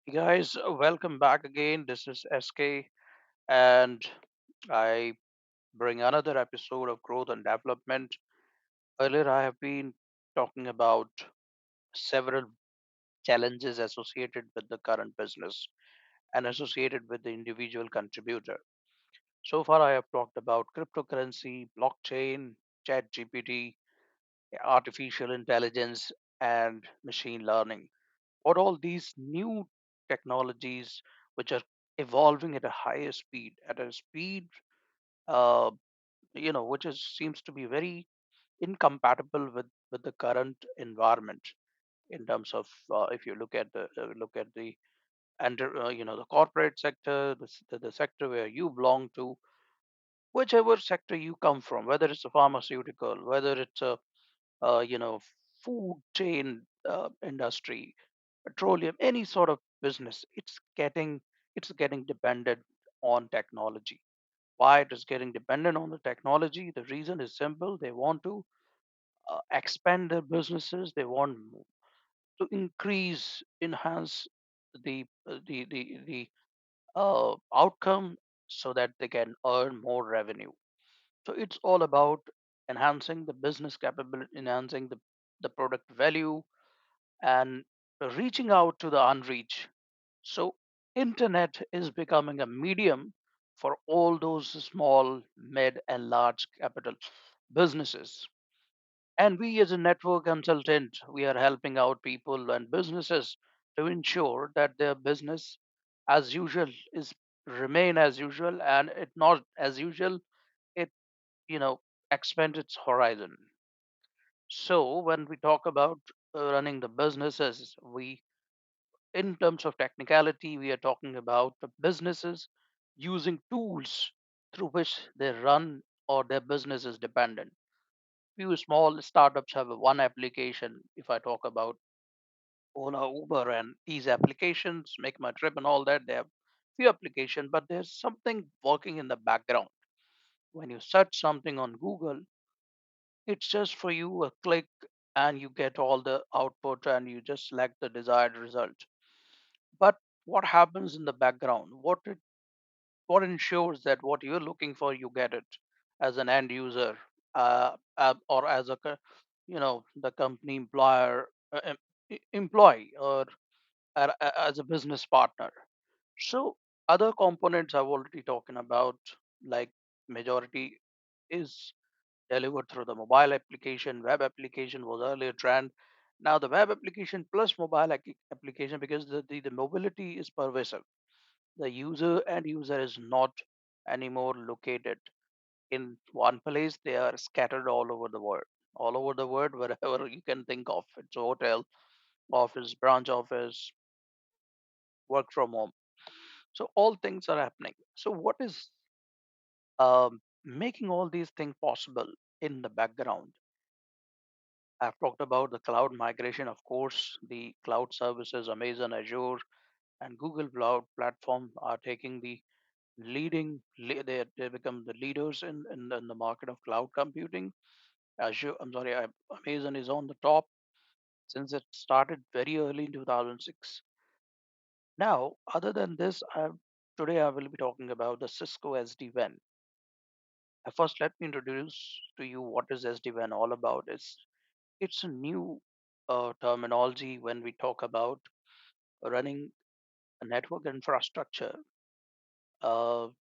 Hey guys, welcome back again. This is SK, and I bring another episode of growth and development. Earlier, I have been talking about several challenges associated with the current business and associated with the individual contributor. So far, I have talked about cryptocurrency, blockchain, chat GPT, artificial intelligence, and machine learning. What all these new technologies which are evolving at a higher speed, at a speed uh, which is seems to be very incompatible with the current environment in terms of if you look at the the corporate sector, the sector where you belong to, whichever sector you come from, whether it's a pharmaceutical, whether it's a uh, you know food chain industry, petroleum, any sort of business, it's getting dependent on technology. Why it is getting dependent on the technology? The reason is simple. They want to expand their businesses. They want to enhance the outcome so that they can earn more revenue. So it's all about enhancing the business capability, enhancing the product value, and reaching out to the unreached. So internet is becoming a medium for all those small, mid, and large capital businesses. And we as a network consultant, we are helping out people and businesses to ensure that their business as usual is remain as usual, and it not as usual, it you know expand its horizon. So when we talk about running the businesses, we in terms of technicality, we are talking about the businesses using tools through which they run or their business is dependent. Few small startups have a one application. If I talk about Ola, Uber, and these applications, Make My Trip, and all that, they have few applications, but there's something working in the background. When you search something on Google, it's just for you a click and you get all the output and you just select the desired result. But what happens in the background? What ensures that what you're looking for you get it as an end user, or as the company employee, or as a business partner. So other components I've already talking about, like majority is delivered through the mobile application. Web application was earlier trend. Now the web application plus mobile application, because the mobility is pervasive. The user is not anymore located in one place. They are scattered all over the world. All over the world, wherever you can think of. It's a hotel, office, branch office, work from home. So all things are happening. So what is making all these things possible in the background? I've talked about the cloud migration, of course. The cloud services, Amazon, Azure, and Google Cloud Platform are taking the they become the leaders in the market of cloud computing. Amazon is on the top since it started very early in 2006. Now, other than this, today I will be talking about the Cisco SD-WAN. First, let me introduce to you what is SD-WAN all about. It's a new terminology when we talk about running a network infrastructure,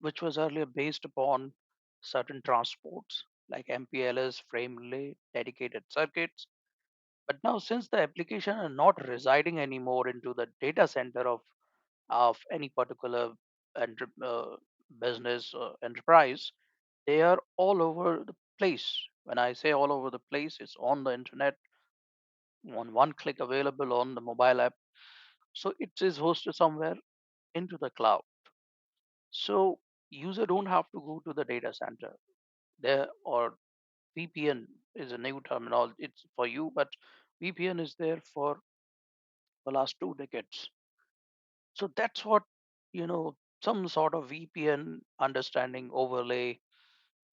which was earlier based upon certain transports like MPLS, frame relay, dedicated circuits. But now, since the application are not residing anymore into the data center of any particular enter, uh, business enterprise, they are all over the place. When I say all over the place, it's on the internet, on one click available on the mobile app. So it is hosted somewhere into the cloud. So user don't have to go to the data center there, or VPN is a new terminology. It's for you, but VPN is there for the last 2 decades. So that's what, some sort of VPN understanding,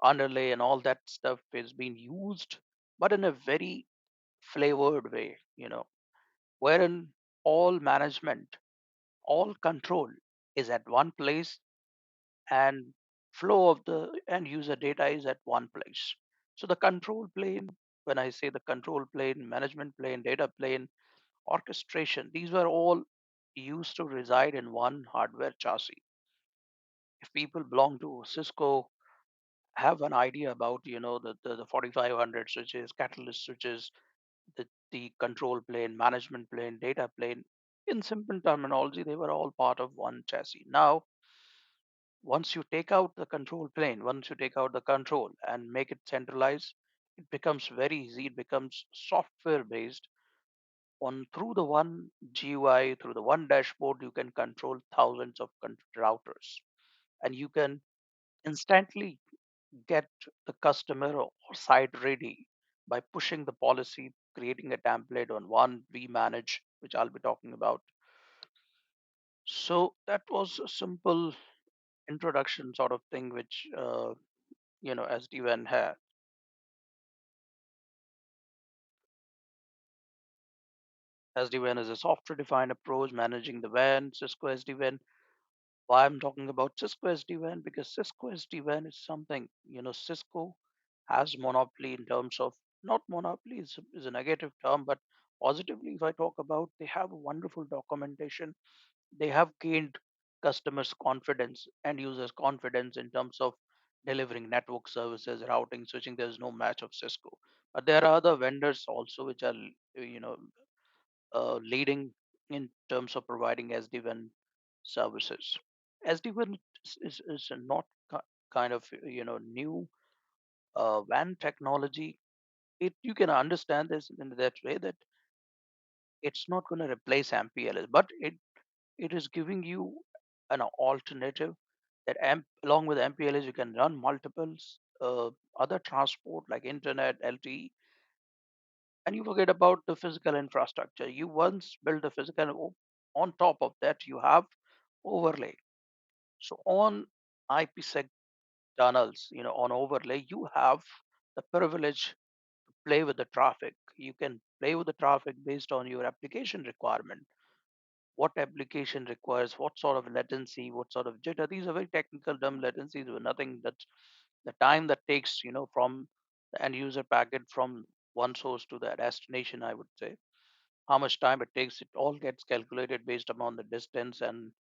underlay, and all that stuff is being used, but in a very flavored way, wherein all management. All control is at one place, and flow of the end user data is at one place. So the control plane, when I say the control plane, management plane, data plane, orchestration, these were all used to reside in one hardware chassis. If people belong to Cisco, have an idea about the 4500 switches, catalyst switches, the control plane, management plane, data plane. In simple terminology, they were all part of one chassis. Now, once you take out the control plane, once you take out the control and make it centralized, it becomes very easy. It becomes software based. On through the one GUI, through the one dashboard, you can control thousands of routers, and you can instantly get the customer or site ready by pushing the policy, creating a template on one vmanage, which I'll be talking about. So that was a simple introduction sort of thing, which SD-WAN had. SD-WAN is a software-defined approach managing the WAN, Cisco SD-WAN. Why I'm talking about Cisco SD-WAN? Because Cisco SD-WAN is something, Cisco has monopoly in terms of, not monopoly is a negative term, but positively, if I talk about, they have a wonderful documentation. They have gained customers' confidence and users' confidence in terms of delivering network services, routing, switching. There's no match of Cisco. But there are other vendors also which are, leading in terms of providing SD-WAN services. SD-WAN is not kind of new WAN technology. You can understand this in that way that it's not going to replace MPLS, but it is giving you an alternative that along with MPLS you can run multiples other transport like internet, LTE, and you forget about the physical infrastructure. You once build the physical, on top of that you have overlay. So on IPsec tunnels, on overlay, you have the privilege to play with the traffic. You can play with the traffic based on your application requirement. What application requires what sort of latency, what sort of jitter. These are very technical dumb latencies with nothing that the time that takes, from the end user packet from one source to the destination, I would say. How much time it takes, it all gets calculated based upon the distance, and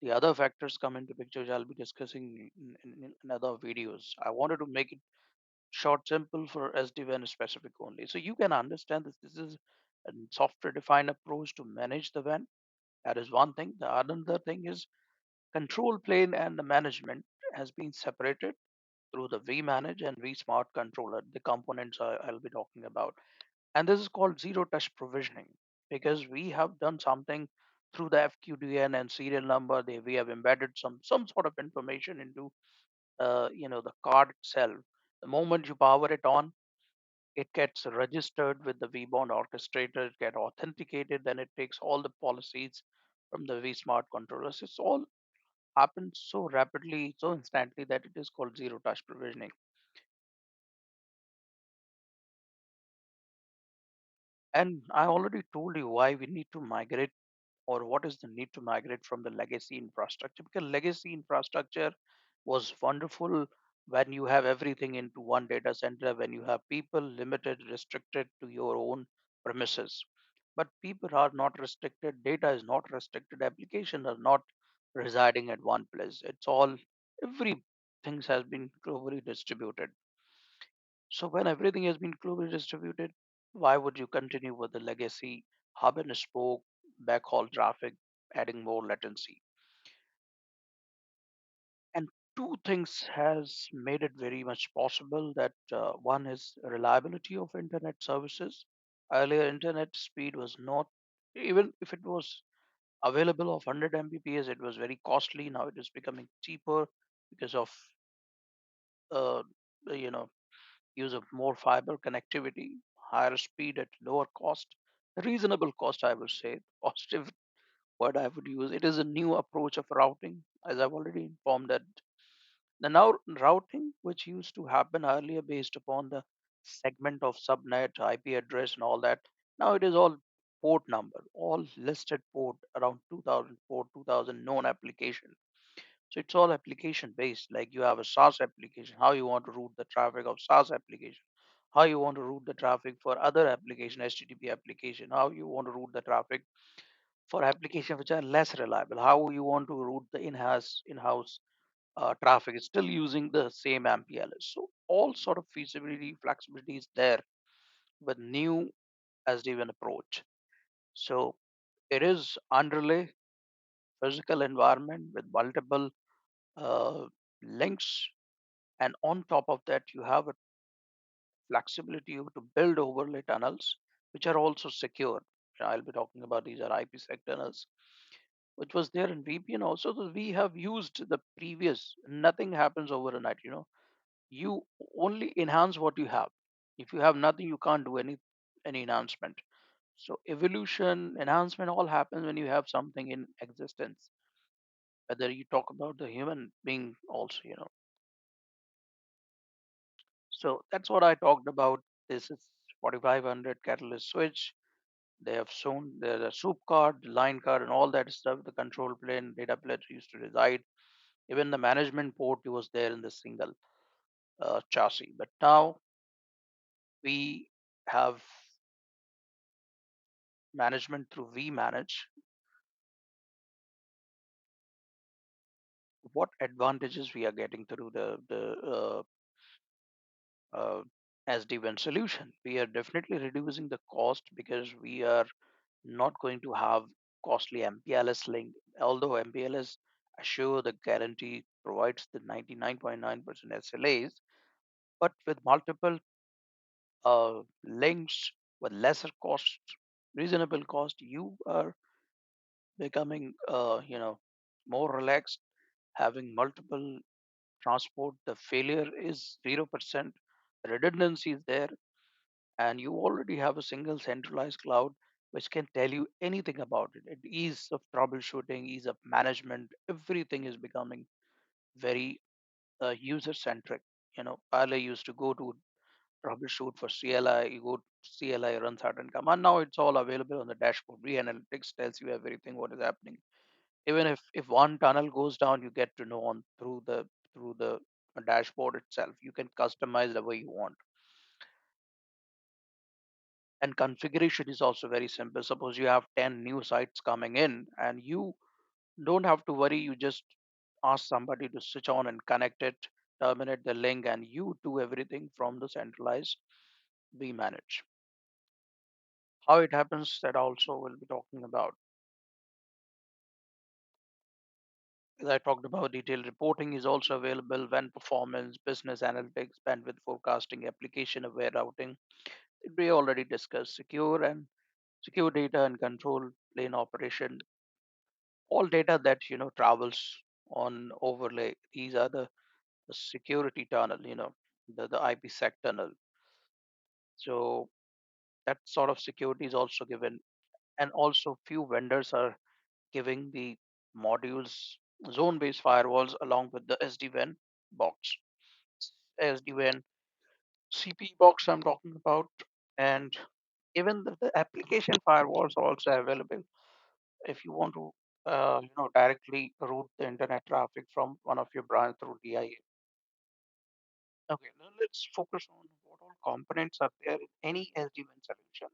the other factors come into picture, which I'll be discussing in other videos. I wanted to make it short, simple for SD-WAN specific only. So you can understand this. This is a software defined approach to manage the WAN. That is one thing. The other thing is control plane and the management has been separated through the vmanage and vsmart controller, the components I'll be talking about. And this is called zero touch provisioning because we have done something through the FQDN and serial number. We have embedded some sort of information into the card itself. The moment you power it on, it gets registered with the vbond orchestrator, it gets authenticated, then it takes all the policies from the vsmart controllers. It's all happens so rapidly, so instantly that it is called zero touch provisioning. And I already told you why we need to migrate, or what is the need to migrate from the legacy infrastructure, because legacy infrastructure was wonderful when you have everything into one data center, when you have people limited, restricted to your own premises. But people are not restricted, data is not restricted, applications are not residing at one place. It's all, everything has been globally distributed. So when everything has been globally distributed, why would you continue with the legacy hub and spoke backhaul traffic, adding more latency? And two things has made it very much possible. That one is reliability of internet services. Earlier, internet speed was not, even if it was available of 100 Mbps, it was very costly. Now it is becoming cheaper because of uh, you know use of more fiber connectivity, higher speed at lower cost, reasonable cost, I would say. Positive word I would use. It is a new approach of routing, as I've already informed that the now routing, which used to happen earlier based upon the segment of subnet, IP address, and all that, now it is all port number, all listed port around 2004, 2000 known application. So it's all application based. Like you have a SaaS application, how you want to route the traffic of SaaS application, how you want to route the traffic for other application, HTTP application, how you want to route the traffic for applications which are less reliable, how you want to route the in-house traffic is still using the same MPLS. So all sort of feasibility, flexibility is there with new SD-WAN approach. So it is underlay physical environment with multiple uh, links, and on top of that, you have a flexibility to build overlay tunnels, which are also secure. I'll be talking about these are IPsec tunnels, which was there in VPN also. So we have used the previous. Nothing happens overnight. You only enhance what you have. If you have nothing, you can't do any enhancement. So evolution, enhancement, all happens when you have something in existence. Whether you talk about the human being, also. So that's what I talked about. This is 4500 catalyst switch. They have shown there's a soup card, line card, and all that stuff. The control plane, data plane used to reside. Even the management port was there in the single chassis. But now we have management through vManage. What advantages we are getting through the SD-WAN solution? We are definitely reducing the cost because we are not going to have costly MPLS link. Although MPLS assure the guarantee provides the 99.9% SLAs, but with multiple links with lesser cost, reasonable cost, you are becoming more relaxed, having multiple transport. The failure is 0%, redundancy is there, and you already have a single centralized cloud which can tell you anything about it. It ease of troubleshooting, ease of management, everything is becoming very user centric. Earlier used to go to troubleshoot for CLI, you go to CLI, run certain command. Now it's all available on the dashboard. Analytics tells you everything what is happening. Even if one tunnel goes down, you get to know on through the dashboard itself. You can customize the way you want. And configuration is also very simple. Suppose you have 10 new sites coming in and you don't have to worry. You just ask somebody to switch on and connect it, terminate the link, and you do everything from the centralized Vmanage. How it happens, that also we'll be talking about. As I talked about, detailed reporting is also available when performance, business analytics, bandwidth forecasting, application aware routing. We already discussed secure data and control plane operation. All data that travels on overlay. These are the security tunnel, the IPsec tunnel. So that sort of security is also given, and also few vendors are giving the modules, zone-based firewalls along with the SD-WAN box, SD-WAN CP box I'm talking about, and even the application firewalls are also available if you want to directly route the internet traffic from one of your branch through DIA. Okay, now let's focus on what all components are there in any SD-WAN solution,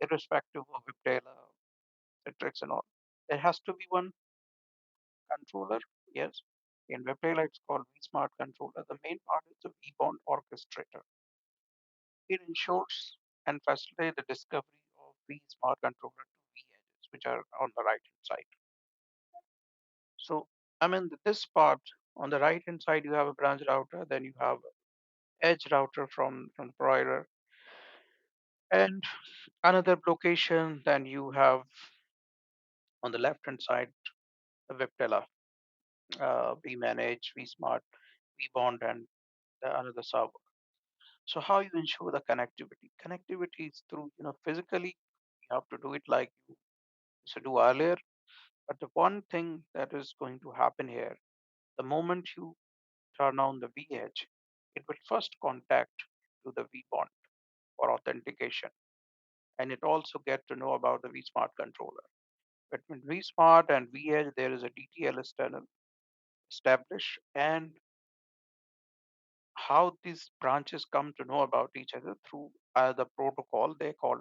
irrespective of Viptela, Citrix, and all. There has to be one controller. Yes, in Viptela it's called vSmart controller. The main part is the vBond orchestrator. It ensures and facilitates the discovery of vSmart controller to V edges, which are on the right hand side. So, I mean, this part on the right hand side, you have a branch router, then you have edge router from the provider, and another location. Then you have on the left hand side the Viptela, vManage, vSmart, vBond, and the another server. So, how you ensure the connectivity? Connectivity is through physically. You have to do it like you used to do earlier. But the one thing that is going to happen here, the moment you turn on the V edge, it will first contact to the V bond for authentication. and it also get to know about the vSmart controller. Between vSmart and vEdge, there is a DTLS tunnel established, and how these branches come to know about each other through the protocol they call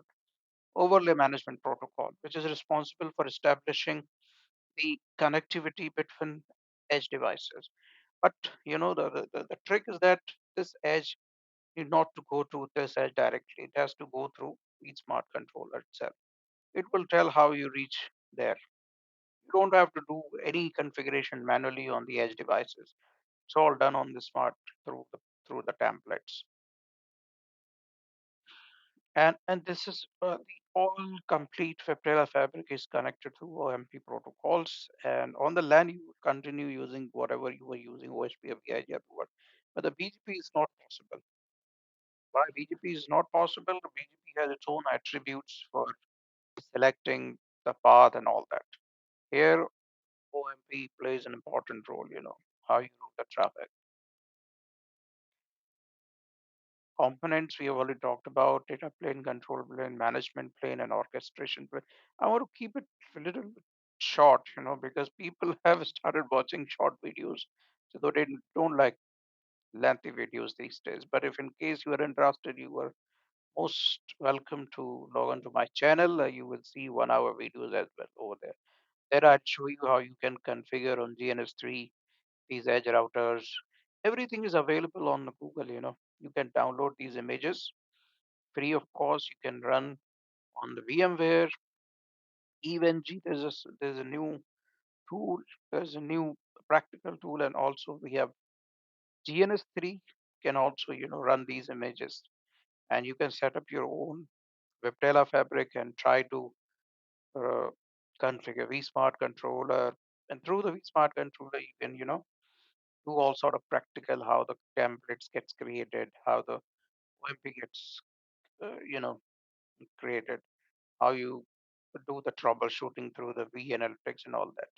overlay management protocol, which is responsible for establishing the connectivity between edge devices. But the trick is that this edge need not to go to this edge directly. It has to go through each smart controller itself. It will tell how you reach there. You don't have to do any configuration manually on the edge devices. It's all done on the smart through the templates. And this is the all complete Viptela fabric is connected to OMP protocols. And on the LAN, you would continue using whatever you were using, OSP or VIG, but the BGP is not possible. Why BGP is not possible? The BGP has its own attributes for selecting the path and all that. Here, OMP plays an important role, how you route the traffic. Components we have already talked about: data plane, control plane, management plane, and orchestration plane. I want to keep it a little bit short, because people have started watching short videos, so they don't like lengthy videos these days. But if in case you are interested, you are most welcome to log on to my channel. You will see 1 hour videos as well over there. There I'd show you how you can configure on GNS3 these edge routers. Everything is available on Google. You can download these images free of cost. You can run on the VMware, EVNG. There's a new tool. There's a new practical tool, and also we have GNS3 can also run these images, and you can set up your own Viptela fabric and try to uh, configure vSmart controller. And through the vSmart controller, you can do all sort of practical how the templates gets created, how the OMP gets created, how you do the troubleshooting through the V analytics and all that.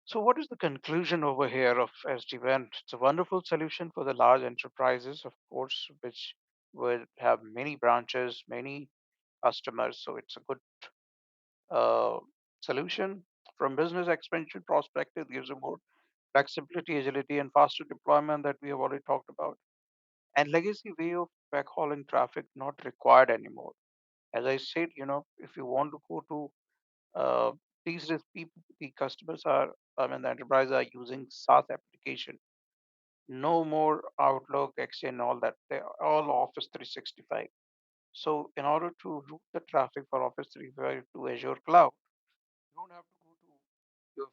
So, what is the conclusion over here of SD-WAN? It's a wonderful solution for the large enterprises, of course, which would have many branches, many customers. So, it's a good uh, solution from business expansion perspective. Gives you more flexibility, agility, and faster deployment that we have already talked about. And legacy way of backhauling traffic not required anymore. As I said, if you want to go to uh, these days, people, the customers are, I mean, the enterprise are using SaaS application. No more Outlook, Exchange, and all that. They're all Office 365. So, in order to route the traffic for Office 365 to Azure Cloud, you don't have to go to your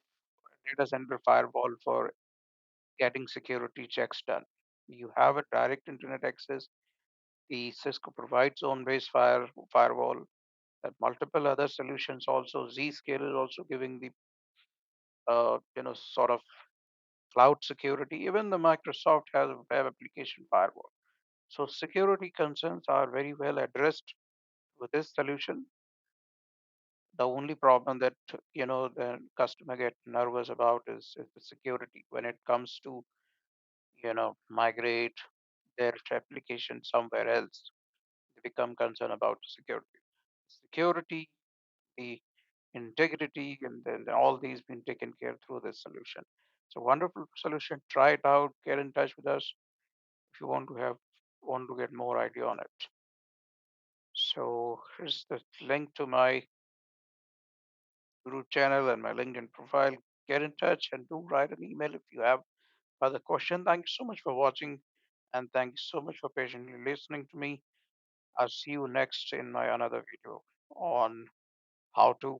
data center firewall for getting security checks done. You have a direct internet access. The Cisco provides on-base firewall. Multiple other solutions also. Zscaler is also giving the sort of cloud security. Even the Microsoft has a web application firewall. So security concerns are very well addressed with this solution. The only problem that the customer get nervous about is the security when it comes to migrate their application somewhere else. They become concerned about security. Security, the integrity, and then all these been taken care through this solution. So wonderful solution. Try it out. Get in touch with us if you want to get more idea on it. So here's the link to my group channel and my LinkedIn profile. Get in touch and do write an email if you have other question. Thank you so much for watching, and thank you so much for patiently listening to me. I'll see you next in my another video on how to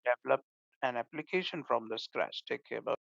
develop an application from the scratch. Take care. Bye.